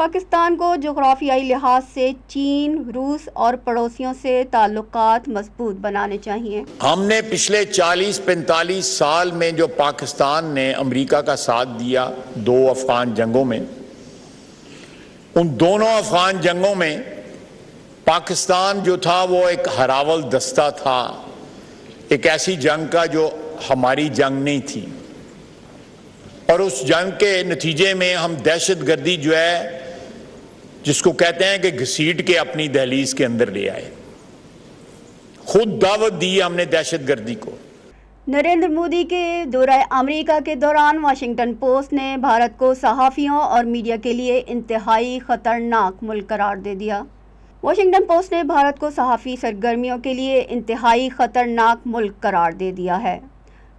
پاکستان کو جغرافیائی لحاظ سے چین، روس اور پڑوسیوں سے تعلقات مضبوط بنانے چاہیے۔ ہم نے پچھلے 40-45 سال میں جو پاکستان نے امریکہ کا ساتھ دیا 2 افغان جنگوں میں، ان دونوں افغان جنگوں میں پاکستان جو تھا وہ ایک ہراول دستہ تھا، ایک ایسی جنگ کا جو ہماری جنگ نہیں تھی، اور اس جنگ کے نتیجے میں ہم دہشت گردی جو ہے جس کو کہتے ہیں کہ گھسیٹ کے اپنی دہلیز کے اندر لے آئے، خود دعوت دی ہم نے دہشت گردی کو۔ نریندر مودی کے دورہ امریکہ کے دوران واشنگٹن پوسٹ نے بھارت کو صحافیوں اور میڈیا کے لیے انتہائی خطرناک ملک قرار دے دیا۔ واشنگٹن پوسٹ نے بھارت کو صحافی سرگرمیوں کے لیے انتہائی خطرناک ملک قرار دے دیا ہے۔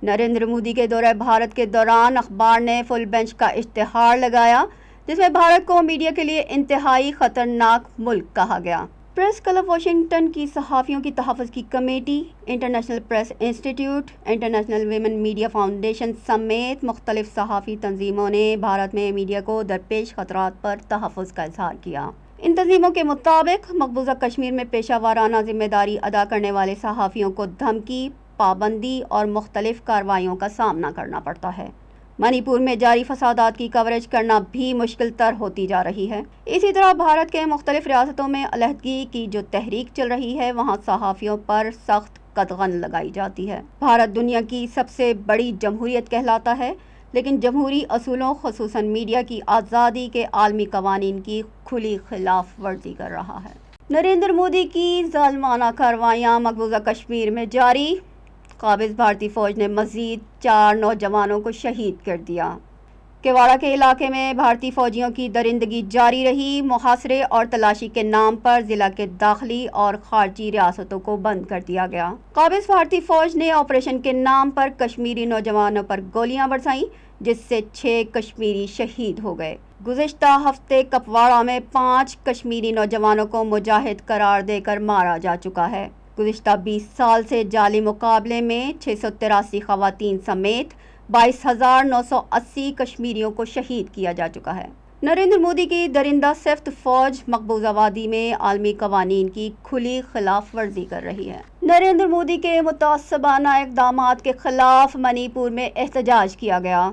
نریندر مودی کے دورہ بھارت کے دوران اخبار نے فل بینچ کا اشتہار لگایا جس میں بھارت کو میڈیا کے لیے انتہائی خطرناک ملک کہا گیا۔ پریس کلب واشنگٹن کی صحافیوں کی تحفظ کی committee, international press institute, international women media foundation سمیت مختلف صحافی تنظیموں نے بھارت میں میڈیا کو درپیش خطرات پر تحفظ کا اظہار کیا۔ ان تنظیموں کے مطابق مقبوضہ کشمیر میں پیشہ ورانہ ذمہ داری ادا کرنے والے صحافیوں کو دھمکی، پابندی اور مختلف کارروائیوں کا سامنا کرنا پڑتا ہے۔ منی پور میں جاری فسادات کی کوریج کرنا بھی مشکل تر ہوتی جا رہی ہے۔ اسی طرح بھارت کے مختلف ریاستوں میں علیحدگی کی جو تحریک چل رہی ہے وہاں صحافیوں پر سخت قدغن لگائی جاتی ہے۔ بھارت دنیا کی سب سے بڑی جمہوریت کہلاتا ہے، لیکن جمہوری اصولوں خصوصاً میڈیا کی آزادی کے عالمی قوانین کی کھلی خلاف ورزی کر رہا ہے۔ نریندر مودی کی ظالمانہ کارروائیاں مقبوضہ کشمیر میں جاری، قابض بھارتی فوج نے مزید 4 نوجوانوں کو شہید کر دیا۔ کیواڑا کے علاقے میں بھارتی فوجیوں کی درندگی جاری رہی، محاصرے اور تلاشی کے نام پر ضلع کے داخلی اور خارجی ریاستوں کو بند کر دیا گیا۔ قابض بھارتی فوج نے آپریشن کے نام پر کشمیری نوجوانوں پر گولیاں برسائیں جس سے 6 کشمیری شہید ہو گئے۔ گزشتہ ہفتے کپواڑہ میں 5 کشمیری نوجوانوں کو مجاہد قرار دے کر مارا جا چکا ہے۔ گزشتہ 20 سال سے جعلی مقابلے میں 683 خواتین سمیت 22,980 کشمیریوں کو شہید کیا جا چکا ہے۔ نریندر مودی کی درندہ صفت فوج مقبوضہ وادی میں عالمی قوانین کی کھلی خلاف ورزی کر رہی ہے۔ نریندر مودی کے متعصبانہ اقدامات کے خلاف منی پور میں احتجاج کیا گیا۔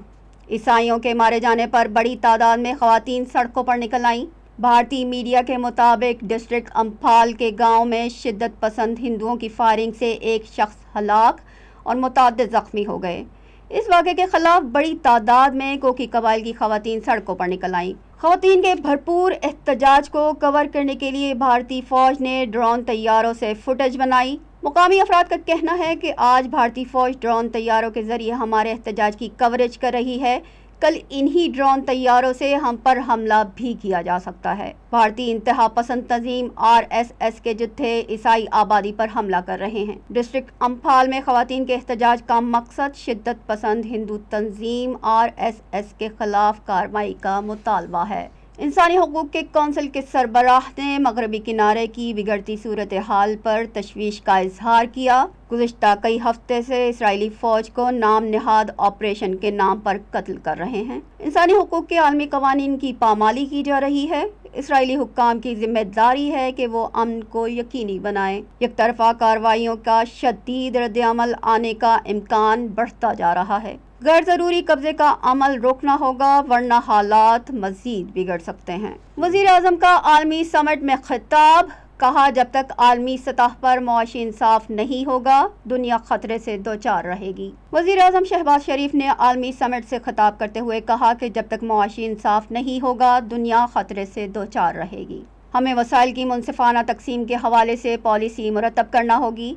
عیسائیوں کے مارے جانے پر بڑی تعداد میں خواتین سڑکوں پر نکل آئیں۔ بھارتی میڈیا کے مطابق ڈسٹرکٹ امپھال کے گاؤں میں شدت پسند ہندوؤں کی فائرنگ سے ایک شخص ہلاک اور متعدد زخمی ہو گئے۔ اس واقعے کے خلاف بڑی تعداد میں کوکی قبائل کی خواتین سڑکوں پر نکل آئیں۔ خواتین کے بھرپور احتجاج کو کور کرنے کے لیے بھارتی فوج نے ڈرون طیاروں سے فوٹیج بنائی۔ مقامی افراد کا کہنا ہے کہ آج بھارتی فوج ڈرون طیاروں کے ذریعے ہمارے احتجاج کی کوریج کر رہی ہے، کل انہی ڈرون طیاروں سے ہم پر حملہ بھی کیا جا سکتا ہے۔ بھارتی انتہا پسند تنظیم RSS کے جتھے عیسائی آبادی پر حملہ کر رہے ہیں۔ ڈسٹرکٹ امپھال میں خواتین کے احتجاج کا مقصد شدت پسند ہندو تنظیم RSS کے خلاف کارروائی کا مطالبہ ہے۔ انسانی حقوق کے کونسل کے سربراہ نے مغربی کنارے کی بگڑتی صورتحال پر تشویش کا اظہار کیا۔ گزشتہ کئی ہفتے سے اسرائیلی فوج کو نام نہاد آپریشن کے نام پر قتل کر رہے ہیں۔ انسانی حقوق کے عالمی قوانین کی پامالی کی جا رہی ہے۔ اسرائیلی حکام کی ذمہ داری ہے کہ وہ امن کو یقینی بنائیں۔ یک طرفہ کارروائیوں کا شدید رد عمل آنے کا امکان بڑھتا جا رہا ہے۔ غیر ضروری قبضے کا عمل روکنا ہوگا ورنہ حالات مزید بگڑ سکتے ہیں۔ وزیر اعظم کا عالمی سمٹ میں خطاب، کہا جب تک عالمی سطح پر معاشی انصاف نہیں ہوگا دنیا خطرے سے دوچار رہے گی۔ وزیر اعظم شہباز شریف نے عالمی سمٹ سے خطاب کرتے ہوئے کہا کہ جب تک معاشی انصاف نہیں ہوگا دنیا خطرے سے دوچار رہے گی۔ ہمیں وسائل کی منصفانہ تقسیم کے حوالے سے پالیسی مرتب کرنا ہوگی۔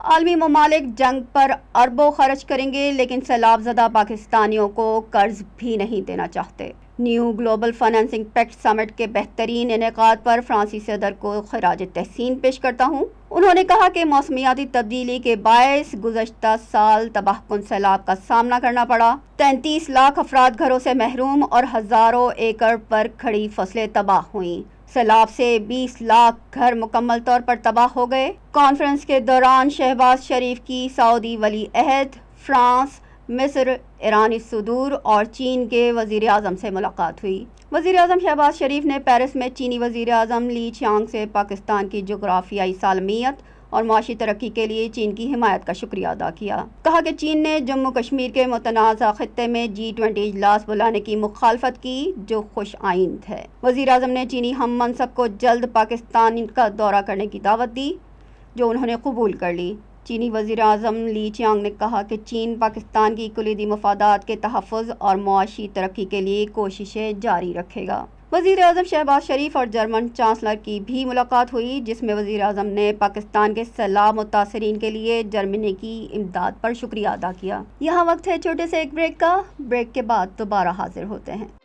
عالمی ممالک جنگ پر اربوں خرچ کریں گے لیکن سیلاب زدہ پاکستانیوں کو قرض بھی نہیں دینا چاہتے۔ نیو گلوبل فائنانسنگ پیکٹ سمٹ کے بہترین انعقاد پر فرانسیسی صدر کو خراج تحسین پیش کرتا ہوں۔ انہوں نے کہا کہ موسمیاتی تبدیلی کے باعث گزشتہ سال تباہ کن سیلاب کا سامنا کرنا پڑا۔ 33 لاکھ افراد گھروں سے محروم اور ہزاروں ایکڑ پر کھڑی فصلیں تباہ ہوئیں۔ سیلاب سے 20 لاکھ گھر مکمل طور پر تباہ ہو گئے۔ کانفرنس کے دوران شہباز شریف کی سعودی ولی عہد، فرانس، مصر، ایرانی صدور اور چین کے وزیر اعظم سے ملاقات ہوئی۔ وزیر اعظم شہباز شریف نے پیرس میں چینی وزیر اعظم لی چیانگ سے پاکستان کی جغرافیائی سالمیت اور معاشی ترقی کے لیے چین کی حمایت کا شکریہ ادا کیا۔ کہا کہ چین نے جموں کشمیر کے متنازع خطے میں G20 اجلاس بلانے کی مخالفت کی، جو خوش آئند ہے۔ وزیر اعظم نے چینی ہم منصب کو جلد پاکستان کا دورہ کرنے کی دعوت دی، جو انہوں نے قبول کر لی۔ چینی وزیر اعظم لی چیانگ نے کہا کہ چین پاکستان کی کلیدی مفادات کے تحفظ اور معاشی ترقی کے لیے کوششیں جاری رکھے گا۔ وزیر اعظم شہباز شریف اور جرمن چانسلر کی بھی ملاقات ہوئی، جس میں وزیر اعظم نے پاکستان کے سیلاب متاثرین کے لیے جرمنی کی امداد پر شکریہ ادا کیا۔ یہاں وقت ہے چھوٹے سے ایک بریک کا۔ بریک کے بعد دوبارہ حاضر ہوتے ہیں۔